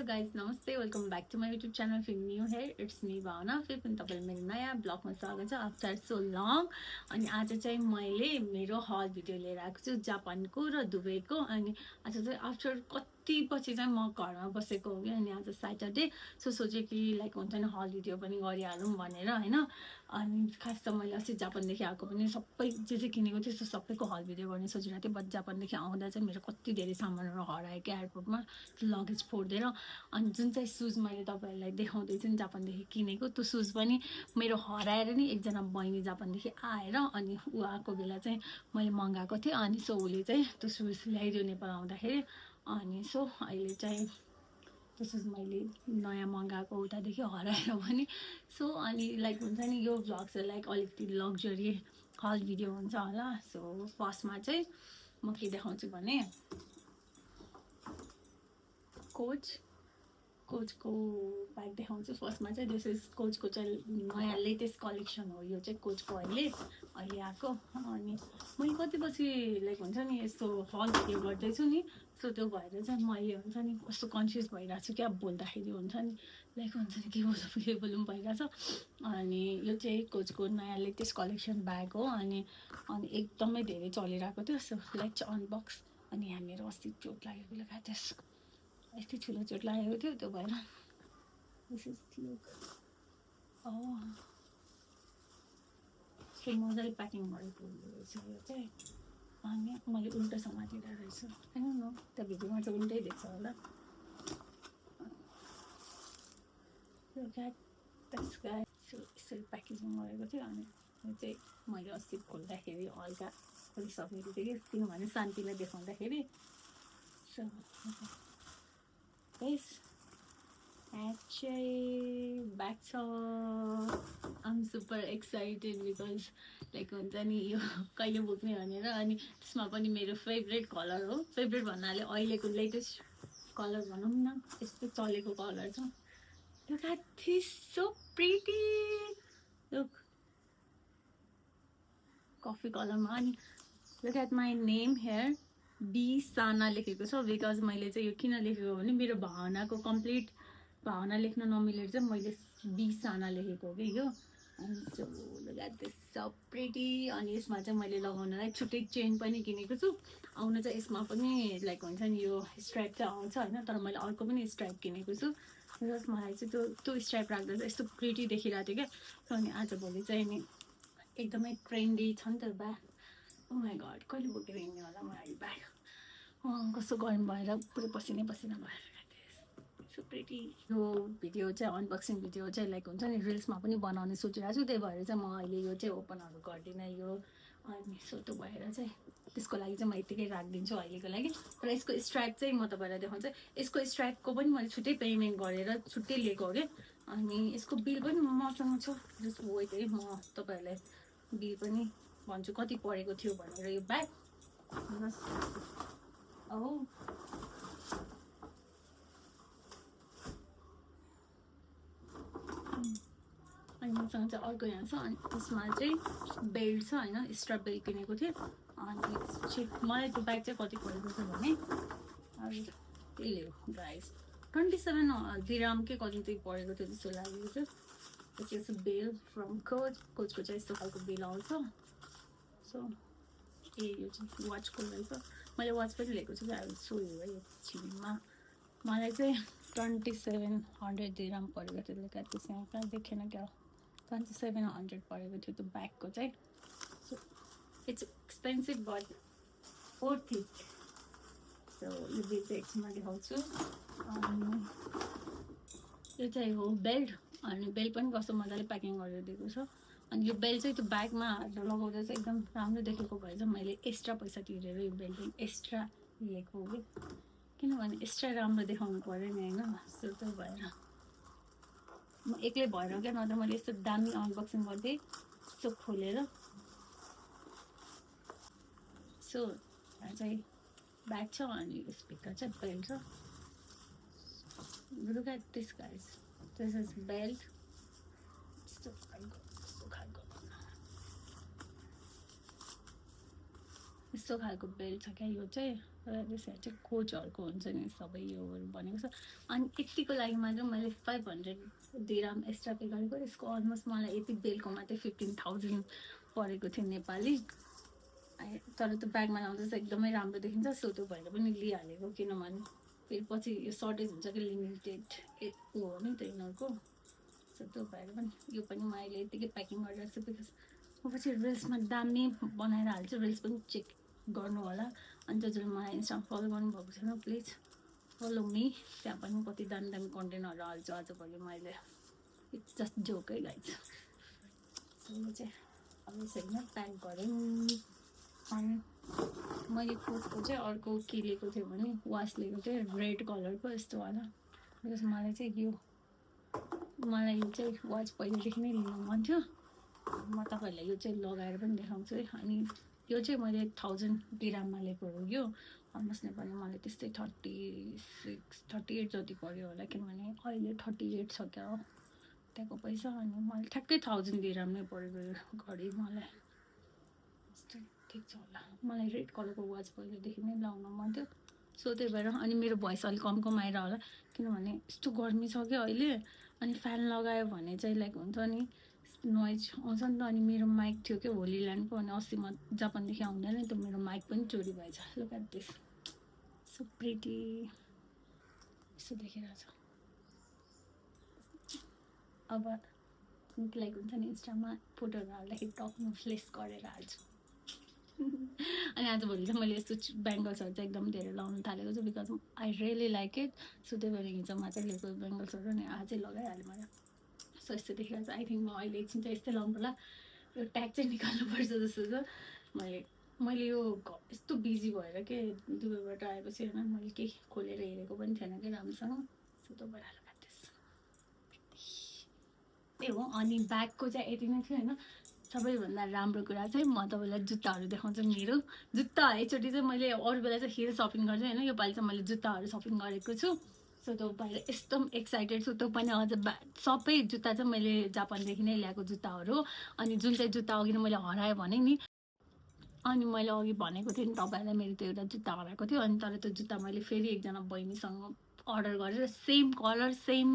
Hello guys नमस्ते welcome back to my YouTube channel film new here it's me Bhavana फेरि पनि तपाईँले मेरो नयाँ ब्लगमा स्वागत छ आफ्टर सो लङ। अनि आज चाहिँ मैले मेरो हल भिडियो लिएर आएको छु जापानको र दुबईको। अनि आज चाहिँ आफ्टर कति पछि चाहिँ म घरमा बसेको हो कि। अनि आज स्याटरडे सो सोचेँ कि लाइक हुन्छ नि हल भिडियो पनि गरिहालौँ भनेर होइन। अनि खास त मैले अस्ति जापानदेखि आएको पनि सबै जे किनेको थिएँ त्यो सबैको हल भिडियो गर्ने सोचिरहेको थिएँ। बट जापानदेखि आउँदा चाहिँ मेरो कति धेरै सामानहरू हरायो क्या एयरपोर्टमा लगेज फोड्देर। अनि जुन चाहिँ सुज मैले तपाईँहरूलाई देखाउँदैछु नि जापानदेखि किनेको त्यो सुज पनि मेरो हराएर नि एकजना बहिनी जापानदेखि आएर अनि ऊ आएको बेला चाहिँ मैले मगाएको थिएँ। अनि सो उसले चाहिँ त्यो सुज ल्याइदियो नेपाल आउँदाखेरि। अनि सो अहिले चाहिँ त्यो सुज मैले नयाँ मगाएको उतादेखि हराएर पनि। सो अनि लाइक हुन्छ नि यो भ्लग चाहिँ लाइक अलिकति लग्जरी हल भिडियो हुन्छ होला। सो फर्स्टमा चाहिँ म के देखाउँछु भने कोचको ब्याग देखाउँछु। फर्स्टमा चाहिँ दिस इज कोचको चाहिँ नयाँ लेटेस्ट कलेक्सन हो यो चाहिँ कोचको अहिले आएको। अनि मैले कति पछि लाइक हुन्छ नि यस्तो हल भिडियो गर्दैछु नि। सो त्यो भएर चाहिँ मैले हुन्छ नि कस्तो कन्फ्युज भइरहेको छु क्या बोल्दाखेरि हुन्छ नि लाइक हुन्छ नि के बोलौँ भइरहेछ। अनि यो चाहिँ कोचको नयाँ लेटेस्ट कलेक्सन ब्याग हो। अनि एकदमै धेरै चलिरहेको थियो। So like unbox. अनि यहाँ मेरो अस्ति चोट लागेकोले गर्दा यति ठुलो चोट लागेको थियो त्यो भएर मजाले प्याकिङ गरेको रहेछ यो चाहिँ। अनि मैले उल्टा समातेर रहेछु होइन न त्यो भिडियोमा चाहिँ उल्टै देख्छ होला। यसरी प्याकेजिङ गरेको थियो। अनि यो चाहिँ मैले अस्ति खोल्दाखेरि हल्का खोलिसकेको थिएँ कि किनभने शान्तिलाई देखाउँदाखेरि। सो ब्याग छ। आम सुपर एक्साइटेड बिकज लाइक हुन्छ नि यो कहिले बोक्ने भनेर। अनि त्यसमा पनि मेरो फेभरेट कलर हो। फेभरेट भन्नाले अहिलेको लेटेस्ट कलर भनौँ न यस्तो चलेको कलर छ। Look at this, so pretty. Look, coffee कलरमा। अनि look at my name here, B Sana लेखेको छ। बिकज मैले चाहिँ यो किन लेखेको भने मेरो भावनाको कम्प्लिट भावना लेख्न नमिलेर चाहिँ मैले बी साना लेखेको कि यो। अनि so look at this so pretty. अनि यसमा चाहिँ मैले लगाउनलाई छुट्टै चेन पनि किनेको छु। आउन चाहिँ यसमा पनि लाइक हुन्छ नि यो स्ट्राइप चाहिँ आउँछ होइन। तर मैले अर्को पनि स्ट्राइप किनेको छु बिकज मलाई चाहिँ त्यो स्ट्राइप राख्दा चाहिँ यस्तो प्रिटी देखिरहेको थियो क्या। अनि आजभोलि चाहिँ नि एकदमै ट्रेन्डी छ नि त ब्याग। ओ माई गड कहिले बोकेर हिँड्ने होला म अहिले ब्याग। कस्तो गरम भएर पुरै पसिना भएर सो प्रिटी। यो भिडियो चाहिँ अनबक्सिङ भिडियो चाहिँ लाइक हुन्छ नि रिल्समा पनि बनाउने सोचिरहेको छु। त्यही भएर चाहिँ म अहिले यो चाहिँ ओपनहरू गर्दिनँ यो। अनि सो त्यो भएर चाहिँ त्यसको लागि चाहिँ म यत्तिकै राखिदिन्छु अहिलेको लागि। र यसको स्ट्राइप चाहिँ म तपाईँलाई देखाउँछु। यसको स्ट्राइपको पनि मैले छुट्टै पेमेन्ट गरेर छुट्टै लिएको हो कि। अनि यसको बिल पनि मसँग छ। जस्ट वेट है म तपाईँहरूलाई बिल पनि भन्छु कति परेको थियो भनेर यो ब्याग। अनि मसँग चाहिँ अर्को यहाँ छ। अनि त्यसमा चाहिँ बेल्ट छ होइन स्ट्राप बेल्ट किनेको थिएँ। अनि त्यसपछि मलाई त्यो ब्याग चाहिँ कति परेको थियो भने अब त्यही हो गाइस 27 दिराम के कति चाहिँ परेको थियो जस्तो लागेको थियो। त्यसपछि बेल फ्रम कोचको चाहिँ यस्तो खालको बेल आउँछ। सो यो चाहिँ वाचको रहेछ। मैले वाच पनि लिएको छु अब सोयो है छिनमा। मलाई चाहिँ 2700 दिराम परेको थियो। लेखा त्यसमा कहाँ देखेन क्या 2700 परेको थियो त्यो ब्यागको चाहिँ। So it's expensive but worth it. So यो बिल चाहिँ एकछिनमा देखाउँछु। यो चाहिँ हो बेल्ट। अनि बेल्ट पनि कस्तो मजाले प्याकिङ गरेर दिएको छ। अनि यो बेल्ट चाहिँ त्यो ब्यागमा लगाउँदा चाहिँ एकदम राम्रो देखेको भएर चाहिँ मैले एक्स्ट्रा पैसा तिरेर यो बेल्ट पनि एक्स्ट्रा लिएको हो कि। किनभने एक्स्ट्रा राम्रो देखाउनु पऱ्यो नि होइन। सो त्यो भएर म एक्लै भएर क्या नत्र मैले यस्तो दामी अनबक्सिङ गर्दै यस्तो खोलेर। सो यहाँ चाहिँ ब्याग छ अनि स्पिकर छ बेल्ट छ। Look at this guys this is belt. यस्तो यस्तो खालको बेल्ट छ क्या यो चाहिँ। र त्यसमा चाहिँ कोचहरूको हुन्छ नि सबै योहरू भनेको छ। अनि यतिको लागि मात्र मैले 500 दिराम एक्स्ट्रा पे गरेको। यसको अलमोस्ट मलाई यति बेल्टको मात्रै 15,000 परेको थियो नेपाली। तर त्यो ब्यागमा लाउँदा चाहिँ एकदमै राम्रो देखिन्छ। सो त्यो भएर पनि लिइहालेको, किनभने फेरि पछि यो सर्टेज हुन्छ कि लिमिटेड ऊ हो नि त यिनीहरूको। सो त्यो भएर पनि यो पनि म अहिले यतिकै प्याकिङ गरिरहेको छु। बिकज म पछि रिल्समा दामी बनाएर हाल्छु। रिल्स पनि चेक गर्नु होला। अनि जसले मलाई इन्स्टामा फलो गर्नुभएको छैन प्लिज फलो मी। त्यहाँ पनि कति दामी दामी कन्टेन्टहरू हाल्छु आजभोलि मैले। इट्स जस्ट जोकै गाइज। यो चाहिँ अब यसरी प्याक गरौँ। अनि मैले कोटको चाहिँ अर्को के लिएको थियो भने वाच लिएको थिएँ रेड कलरको यस्तो वाला। बिकज मलाई चाहिँ यो चाहिँ वाच पहिलेदेखि नै लिनु मन थियो। म तपाईँहरूलाई यो चाहिँ लगाएर पनि देखाउँछु है। अनि यो चाहिँ मैले 1000 दिराममा लिएको हो। यो अलमोस्ट नेपाली मलाई त्यस्तै 38 जति पऱ्यो होला, किनभने अहिले 38 छ क्या हो त्यहाँको पैसा। अनि मैले ठ्याक्कै 1000 दिराम नै परेको घडी मलाई। यस्तो ठिक छ होला। मलाई रेड कलरको वाच पहिलेदेखि नै लाउन मन थियो। सो त्यही भएर अनि मेरो भोइस अलिक कम आएर होला, किनभने यस्तो गर्मी छ क्या अहिले। अनि फ्यान लगायो भने चाहिँ लाइक हुन्छ नि नोइज आउँछ नि त। अनि मेरो माइक थियो क्या होली ल्यान्डको। अनि अस्ति म जापानदेखि आउँदा नि त्यो मेरो माइक पनि चोरी भएछ। Look at this so pretty. यस्तो देखिरहेछ। अब लाइक हुन्छ नि इन्स्टामा फोटोहरू हाल्दाखेरि टक्नु फ्लेस गरेर हाल्छु। अनि आजभोलि चाहिँ मैले यस्तो बेङ्गल्सहरू चाहिँ एकदम धेरै लाउनु थालेको छु। Because I really like it. So त्यही भएर हिजोमा चाहिँ लिएको बेङ्गल्सहरू अनि आज लगाइहालेँ मैले। सो यस्तो देखिरहेको छ। आई थिङ्क म अहिले एकछिन चाहिँ यस्तै लाउनु होला। यो ट्याग चाहिँ निकाल्नुपर्छ जस्तो छ। मैले यो यस्तो बिजी भएर के दुबईबाट आएपछि होइन मैले केही खोलेर हेरेको पनि थिएन कि राम्रोसँग। सो त्यो भएर त्यही हो। अनि ब्यागको चाहिँ यति नै थियो होइन। सबैभन्दा राम्रो कुरा चाहिँ म तपाईँलाई जुत्ताहरू देखाउँछु। मेरो जुत्ता एकचोटि चाहिँ मैले अरू बेला चाहिँ हिल सपिङ गर्छु होइन। योपालि चाहिँ मैले जुत्ताहरू सपिङ गरेको छु। सो त्यो भएर एकदम एक्साइटेड छु। त्यो पनि अझ सबै जुत्ता चाहिँ मैले जापानदेखि नै ल्याएको जुत्ताहरू। अनि जुन चाहिँ जुत्ता अघि मैले हराएँ भने नि, अनि मैले अघि भनेको थिएँ नि तपाईँहरूलाई मेरो त्यो एउटा जुत्ता हराएको थियो। अनि तर त्यो जुत्ता मैले फेरि एकजना बहिनीसँग अर्डर गरेर सेम कलर सेम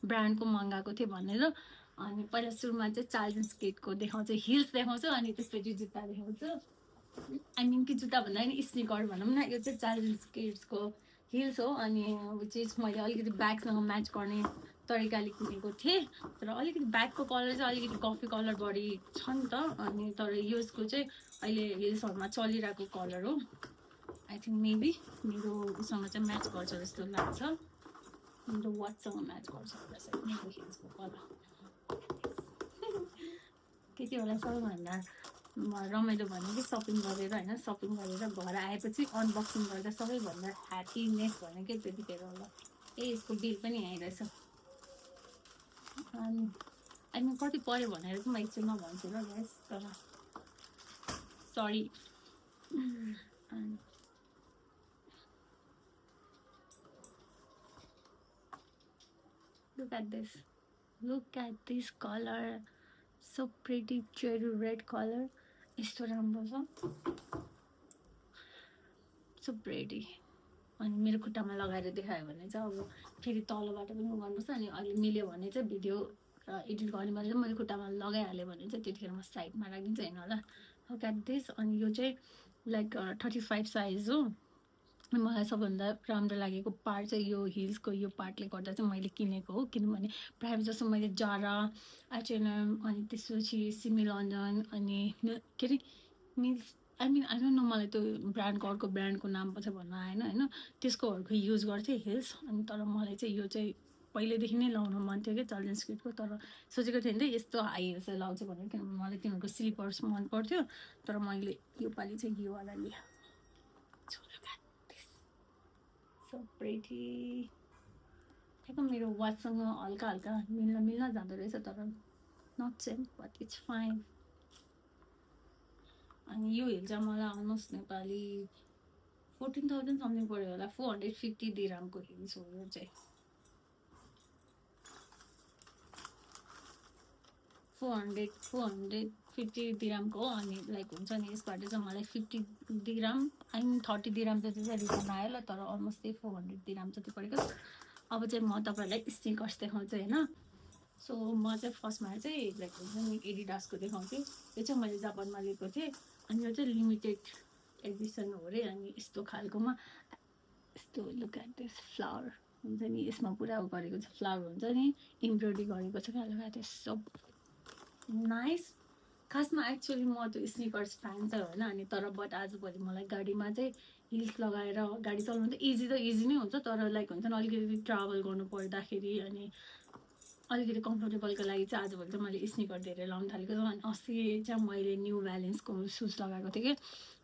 ब्रान्डको मगाएको थिएँ भनेर। अनि पहिला सुरुमा चाहिँ चार्ल्स स्केटको देखाउँछु, हिल्स देखाउँछु, अनि त्यसपछि जुत्ता देखाउँछु। आई मिन कि जुत्ता भन्दा नि स्निकर भनौँ न। यो चाहिँ चार्ल्स स्केट्सको हिल्स हो। अनि विच इज मैले अलिकति ब्यागसँग म्याच गर्ने तरिकाले किनेको थिएँ। तर अलिकति ब्यागको कलर चाहिँ अलिकति कफी कलर बढी छ नि त। अनि तर यसको चाहिँ अहिले हिल्सहरूमा चलिरहेको कलर हो। आई थिङ्क मेबी मेरो उसँग चाहिँ म्याच गर्छ जस्तो लाग्छ। मेरो वाचसँग म्याच गर्छ होला मेरो हिल्सको कलर। त्यति होला सबैभन्दा रमाइलो भनेको सपिङ गरेर होइन। सपिङ गरेर घर आएपछि अनबक्सिङ गर्दा सबैभन्दा ह्याप्पिनेस भनेकै त्यतिखेर होला। यसको बिल पनि आइरहेछ। अनि आई कति पऱ्यो भनेर चाहिँ म एकछिन नभन्छु ल गाइस, तर sorry. Look at this color, so pretty cherry red color. यस्तो राम्रो छ, so pretty. अनि मेरो खुट्टामा लगाएर देखायो भने चाहिँ अब फेरि तलबाट पनि गर्नुपर्छ। अनि अहिले मिल्यो भने चाहिँ भिडियो एडिट गर्ने बेला चाहिँ मैले खुट्टामा लगाइहालेँ भने चाहिँ त्यतिखेर म साइडमा राखिदिन्छु होइन होला। Look at this. अनि यो चाहिँ लाइक 35 साइज हो। मलाई सबभन्दा राम्रो लागेको पार्ट चाहिँ यो हिल्सको यो पार्टले गर्दा चाहिँ मैले किनेको हो। किनभने प्रायः जस्तो मैले जारा, एचएनएम, अनि त्यसपछि सिमी लन्डन, अनि के अरे मिल्स, आई डोन्ट नो, मलाई त्यो ब्रान्डको अर्को ब्रान्डको नाम पछि भन्न आएन होइन। त्यसकोहरूको युज गर्थेँ हिल्स। अनि तर मलाई चाहिँ यो चाहिँ पहिल्यैदेखि नै लाउनु मन थियो कि चार्ल्स स्केटको। तर सोचेको थिएँ नि त यस्तो हाई हिल्स लाउँछु भनेर, किनभने मलाई तिनीहरूको स्लिपर्स मन पर्थ्यो। तर मैले योपालि चाहिँ योवाला लिएँ। So pretty. ठ्याक्क मेरो वाचसँग हल्का हल्का मिल्न जाँदो रहेछ, तर not same but it's fine. अनि यो हिल चाहिँ मलाई अलमोस्ट नेपाली 14,000 समथिङ पऱ्यो होला। 450 दिरामको हिल्स हो यो चाहिँ। 400 50 दिरामको हो अनि लाइक हुन्छ नि यसबाट चाहिँ मलाई 50 दिराम अनि 30 दिराम जति चाहिँ रिटर्न आयो ल तर अलमोस्ट 400 दिराम जति परेको। अब चाहिँ म तपाईँहरूलाई स्निकर्स देखाउँछु होइन। सो म चाहिँ फर्स्टमा चाहिँ लाइक हुन्छ नि एडिडासको देखाउँछु। यो चाहिँ मैले जापानमा लिएको थिएँ अनि यो चाहिँ लिमिटेड एडिसन हो अरे अनि यस्तो खालकोमा यस्तो लुक एट दिस फ्लावर हुन्छ नि यसमा पुरा गरेको छ फ्लावर हुन्छ नि एम्ब्रोइडरी गरेको छ क्या। Look at this so nice. खासमा एक्चुअली म त स्निकर्स फ्यान चाहिँ होइन अनि तर बट आजभोलि मलाई गाडीमा चाहिँ हिल्स लगाएर गाडी चलाउनु त इजी नै हुन्छ तर लाइक हुन्छ नि अलिकति ट्राभल गर्नु पर्दाखेरि अनि अलिकति कम्फर्टेबलको लागि चाहिँ आजभोलि चाहिँ मैले स्निकर धेरै लाउनु थालेको छु। अनि अस्ति चाहिँ मैले न्यू ब्यालेन्सको सुज लगाएको थिएँ कि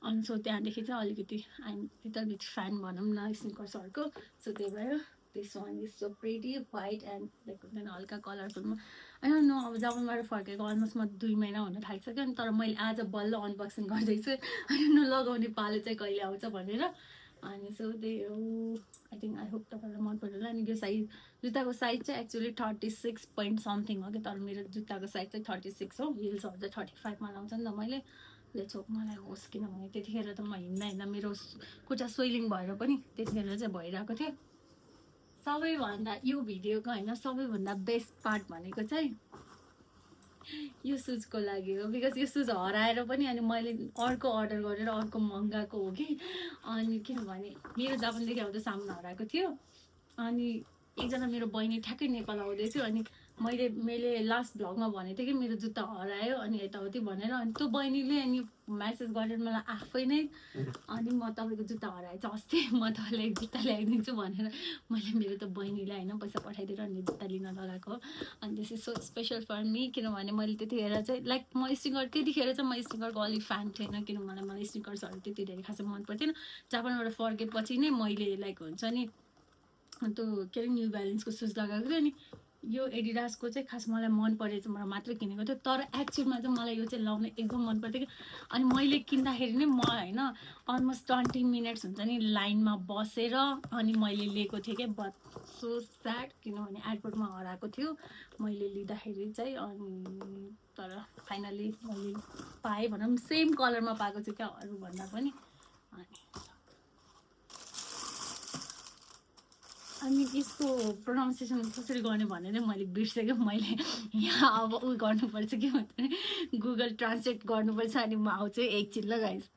अनि सो त्यहाँदेखि चाहिँ अलिकति आइम लिटल बिट फ्यान भनौँ न स्निकर्सहरूको। सो त्यही भएर this one is so pretty white and like हुन्छ नि हल्का कलरफुलमा होइन न। अब जापानबाट फर्केको अलमोस्ट म 2 महिना हुन थालिसक्यो अनि तर मैले आज बल्ल अनबक्सिङ गर्दैछु होइन लगाउने पालो चाहिँ कहिले आउँछ भनेर। अनि सो त्यही हो आई थिङ्क आई होप तपाईँलाई मन पर्छ होला। अनि यो साइज जुत्ताको साइज चाहिँ एक्चुअली 36 पोइन्ट समथिङ हो कि तर मेरो जुत्ताको साइज चाहिँ 36 हो। हिल्सहरू चाहिँ 35मा लाउँछ नि त मैले लेट्स होप मलाई होस् किनभने त्यतिखेर त म हिँड्दा मेरो खुट्टा स्वेलिङ भएर पनि त्यतिखेर चाहिँ भइरहेको थियो। सबैभन्दा यो भिडियोको होइन सबैभन्दा बेस्ट पार्ट भनेको चाहिँ यो सुजको लागि हो बिकज यो सुज हराएर पनि अनि मैले अर्को अर्डर गरेर अर्को मगाएको हो कि। अनि किनभने मेरो जापानदेखि आउँदा सामान हराएको थियो अनि एकजना मेरो बहिनी ठ्याक्कै नेपाल आउँदै थियो अनि मैले लास्ट भ्लगमा भनेको थिएँ कि मेरो जुत्ता हरायो अनि यताउति भनेर। अनि त्यो बहिनीले अनि म्यासेज गरेर मलाई आफै नै अनि म तपाईँको जुत्ता हराएछ अस्ति म तपाईँलाई जुत्ता ल्याइदिन्छु भनेर मैले मेरो त बहिनीलाई होइन पैसा पठाइदिएर अनि जुत्ता लिन लगाएको हो। अनि this is so special for me किनभने मैले त्यतिखेर चाहिँ लाइक म स्निकर त्यतिखेर चाहिँ म स्निकरको अलिक फ्यान थिएन किनभने मलाई स्निकर्सहरू त्यति धेरै खासै मन पर्थेन। जापानबाट फर्केपछि नै मैले लाइक हुन्छ नि त्यो के अरे न्यू ब्यालेन्सको सुज लगाएको थियो अनि यो एडिडासको चाहिँ खास मलाई मन परेछ म मात्रै किनेको थियो तर एक्चुअलमा चाहिँ मलाई यो चाहिँ लाउन एकदम मन पर्थ्यो कि। अनि मैले किन्दाखेरि नै म होइन अलमोस्ट 20 मिनट्स हुन्छ नि लाइनमा बसेर अनि मैले लिएको थिएँ क्या। बट सो स्याड किनभने एयरपोर्टमा हराएको थियो मैले लिँदाखेरि चाहिँ अनि तर फाइनली मैले पाएँ भनौँ सेम कलरमा पाएको छु क्या अरूभन्दा पनि। अनि यसको प्रोनाउन्सिएसन कसरी गर्ने भनेर मैले बिर्सेँ मैले यहाँ अब उयो गर्नुपर्छ कि भन्छ गुगल ट्रान्सलेट गर्नुपर्छ अनि म आउँछु एकछिन ल गाइस।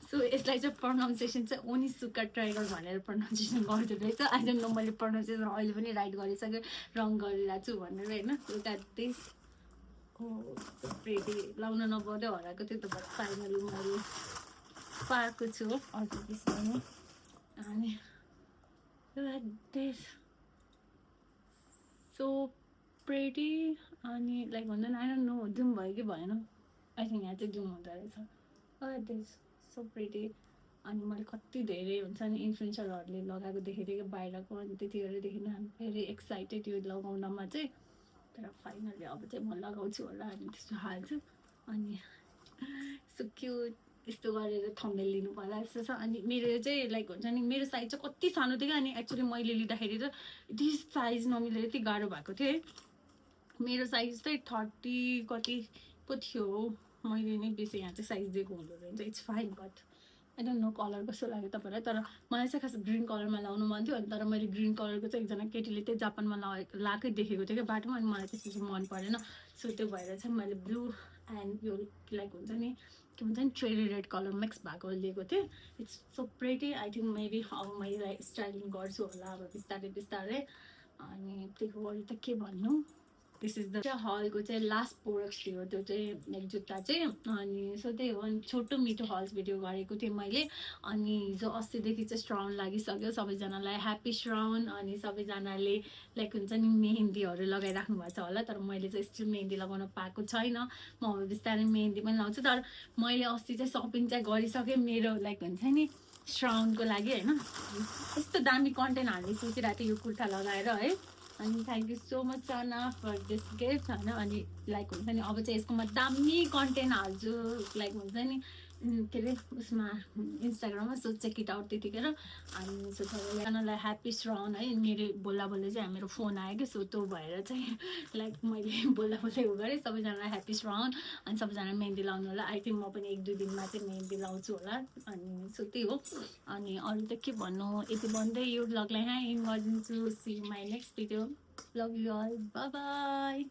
सो यसलाई चाहिँ प्रोनाउन्सिएसन चाहिँ ओनिसुका टाइगर भनेर प्रोनाउन्सिएसन गर्दो रहेछ। आई डोन्ट नो मैले प्रोनाउन्सिएसन अहिले पनि राइट गरिसकेँ रङ गरिरहेको छु भनेर होइन। त्यस हो प्रेटी लाउन नपर्दै हराएको थियो त फाइनली मैले पाएको छु अर्को पिसमा। अनि दिस सो प्रेटी अनि लाइक भन्दा आई डोन्ट नो जुम भयो कि भएन आई थिङ्क यहाँ चाहिँ जुम हुँदो रहेछ। दिस सो प्रेटी अनि मैले कति धेरै हुन्छ नि इन्फ्लुएन्सरहरूले लगाएको देखेको थिएँ कि बाहिरको अनि त्यतिखेरदेखि नै हामी भेरी एक्साइटेड यो लगाउनमा चाहिँ। तर फाइनली अब चाहिँ म लगाउँछु होला अनि त्यस्तो हाल्छु अनि सो क्युट यस्तो गरेर थम्बनेल लिनु पर्ला जस्तो छ। अनि मेरो चाहिँ लाइक हुन्छ नि मेरो साइज चाहिँ कति सानो थियो क्या अनि एक्चुअली मैले लिँदाखेरि त यति साइज नमिलेर यति गाह्रो भएको थियो। मेरो साइज चाहिँ 30 कति पो थियो मैले नै बेसी यहाँ चाहिँ साइज दिएको हुँदो रहेछ। It's fine but I don't know colour कस्तो लाग्यो तपाईँलाई तर मलाई चाहिँ खास ग्रिन कलरमा लाउनु मन थियो। अनि तर मैले ग्रिन कलरको चाहिँ एकजना केटीले चाहिँ जापानमा लाएकै देखेको थिएँ क्या बाटोमा अनि मलाई त्यसपछि मन परेन। सो त्यो भएर चाहिँ मैले ब्लू एन्ड यो लाइक हुन्छ नि के भन्छ नि ट्रेरी रेड कलर मिक्स भएको लिएको थिएँ। It's so pretty I think maybe अब मैले स्टाइलिङ गर्छु होला अब बिस्तारै बिस्तारै। अनि त्यो अरू त के भन्नु दिस इज द हलको चाहिँ लास्ट प्रोडक्ट्स थियो त्यो चाहिँ लाइक जुत्ता चाहिँ। अनि सो त्यही हो अनि छोटो मिठो हल्स भिडियो गरेको थिएँ मैले। अनि हिजो अस्तिदेखि चाहिँ श्रावण लागिसक्यो सबैजनालाई ह्याप्पी श्रावण। अनि सबैजनाले लाइक हुन्छ नि मेहेन्दीहरू लगाइराख्नु भएको छ होला तर मैले चाहिँ स्टिल मेहेन्दी लगाउन पाएको छैन। म अब बिस्तारै मेहेन्दी पनि लाउँछु तर मैले अस्ति चाहिँ सपिङ चाहिँ गरिसकेँ मेरो लाइक हुन्छ नि श्रावणको लागि होइन। यस्तो दामी कन्टेन्ट हाल्ने सोचिरहेको थिएँ यो कुर्ता लगाएर है। अनि thank you so much Sana for this gift होइन। अनि लाइक हुन्छ नि अब चाहिँ यसको म दामी कन्टेन्ट हाल्छु लाइक हुन्छ नि के अरे उसमा इन्स्टाग्राममा सो चेक इट आउट त्यतिखेर अनि सो सबैजनालाई ह्याप्पी श्रावण है। मेरो बोल्दा बोल्दै चाहिँ मेरो फोन आयो कि सो त्यो भएर चाहिँ लाइक मैले बोल्दा बोल्दै उ गरेँ। सबैजनालाई ह्याप्पी श्रावण अनि सबैजना मेहन्दी लाउनु होला। आई थिङ्क म पनि 1-2 दिनमा चाहिँ मेहन्दी लाउँछु होला। अनि सो त्यही हो। अनि अरू त के भन्नु, यति भन्दै यो भ्लगलाई यहाँ एन्ड गरिदिन्छु। See you my next video. Love you all, bye by.